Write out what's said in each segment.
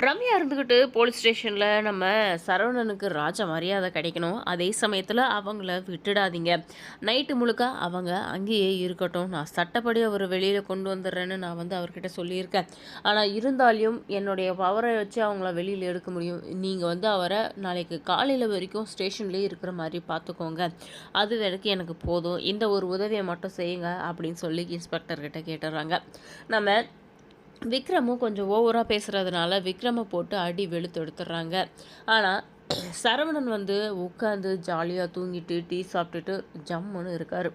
ரம்யா இருந்துக்கிட்டு போலீஸ் ஸ்டேஷனில் நம்ம சரவணனுக்கு ராஜ மரியாதை கிடைக்கணும். அதே சமயத்தில் அவங்கள விட்டுடாதீங்க. நைட்டு முழுக்க அவங்க அங்கேயே இருக்கட்டும். நான் சட்டப்படி அவர் வெளியில் கொண்டு வந்துடுறேன்னு நான் அவர்கிட்ட சொல்லியிருக்கேன். ஆனால் இருந்தாலும் என்னுடைய பவரை வச்சு அவங்கள வெளியில் எடுக்க முடியும். நீங்கள் அவரை நாளைக்கு காலையில் வரைக்கும் ஸ்டேஷன்லேயே இருக்கிற மாதிரி பார்த்துக்கோங்க. அது வரைக்கும் எனக்கு போதும். இந்த ஒரு உதவியை மட்டும் செய்யுங்க அப்படின்னு சொல்லி இன்ஸ்பெக்டர்கிட்ட கேட்டுடுறாங்க. நம்ம விக்ரமும் கொஞ்சம் ஓவராக பேசுகிறதுனால விக்ரமை போட்டு அடி வெளுத்து எடுத்துடுறாங்க. ஆனால் சரவணன் உட்காந்து ஜாலியாக தூங்கிட்டு டீ சாப்பிட்டுட்டு ஜம்முன்னு இருக்கார்.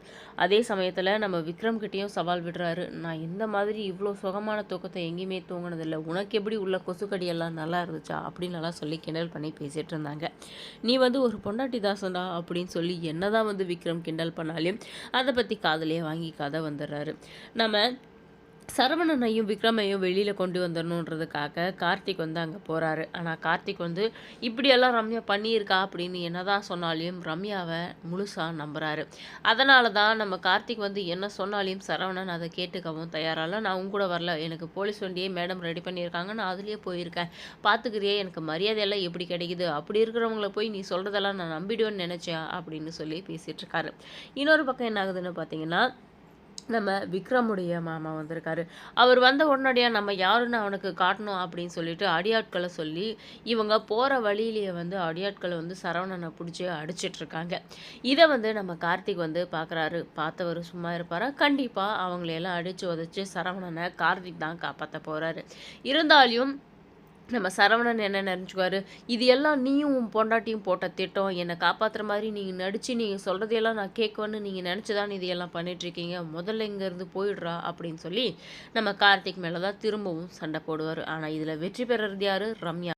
அதே சமயத்தில் நம்ம விக்ரம்கிட்டேயும் சவால் விடுறாரு. நான் இந்த மாதிரி இவ்வளோ சுகமான தூக்கத்தை எங்கேயுமே தூங்கினதில்லை. உனக்கு எப்படி உள்ள கொசுக்கடியெல்லாம் நல்லா இருந்துச்சா அப்படின்னு நல்லா சொல்லி கிண்டல் பண்ணி பேசிகிட்டு இருந்தாங்க. நீ ஒரு பொண்டாட்டி தாசன்டா அப்படின்னு சொல்லி என்னதான் விக்ரம் கிண்டல் பண்ணாலும் அதை பற்றி காதலியே வாங்கிக்காத வந்துடுறாரு. நம்ம சரவணனையும் விக்ரமையும் வெளியில் கொண்டு வந்துடணுன்றதுக்காக கார்த்திக் அங்கே போகிறாரு. ஆனால் கார்த்திக் இப்படியெல்லாம் ரம்யா பண்ணியிருக்கா அப்படின்னு என்னதான் சொன்னாலையும் ரம்யாவை முழுசாக நம்புகிறாரு. அதனால தான் நம்ம கார்த்திக் என்ன சொன்னாலையும் சரவணன் அதை கேட்டுக்கவும் தயாரால. நான் உங்க கூட வரல, எனக்கு போலீஸ் வண்டியே மேடம் ரெடி பண்ணியிருக்காங்க, நான் அதுலேயே போயிருக்கேன், பார்த்துக்கிறியே, எனக்கு மரியாதையெல்லாம் எப்படி கிடைக்குது, அப்படி இருக்கிறவங்கள போய் நீ சொல்கிறதெல்லாம் நான் நம்பிடுவேன்னு நினச்சேன் அப்படின்னு சொல்லி பேசிகிட்டு இருக்காரு. இன்னொரு பக்கம் என்ன ஆகுதுன்னு பார்த்தீங்கன்னா, நம்ம விக்ரமுடைய மாமா வந்திருக்காரு. அவர் வந்த உடனடியாக நம்ம யாருன்னு அவனுக்கு காட்டணும் அப்படின்னு சொல்லிட்டு அடியாட்களை சொல்லி இவங்க போகிற வழியிலேயே அடியாட்களை சரவணனை பிடிச்சி அடிச்சிட்ருக்காங்க. இதை நம்ம கார்த்திக் பார்க்குறாரு. பார்த்தவர் சும்மா இருப்பாரா? கண்டிப்பாக அவங்களையெல்லாம் அடித்து உதச்சி சரவணனை கார்த்திக் தான் காப்பாற்ற போகிறாரு. இருந்தாலும் நம்ம சரவணன் என்ன நினச்சிக்குவாரு, இது எல்லாம் நீயும் உன் பொண்டாட்டியும் போட்ட திட்டம், என்னை காப்பாற்றுற மாதிரி நீங்கள் நடித்து நீங்கள் சொல்கிறதையெல்லாம் நான் கேட்குவேன்னு நீங்கள் நினச்சி தான் இதையெல்லாம் பண்ணிகிட்ருக்கீங்க, முதல்ல இங்கேருந்து போயிடுறா அப்படின்னு சொல்லி நம்ம கார்த்திக் மேலே தான் திரும்பவும் சண்டை போடுவார். ஆனால் இதில் வெற்றி பெறுறது யார்? ரம்யா.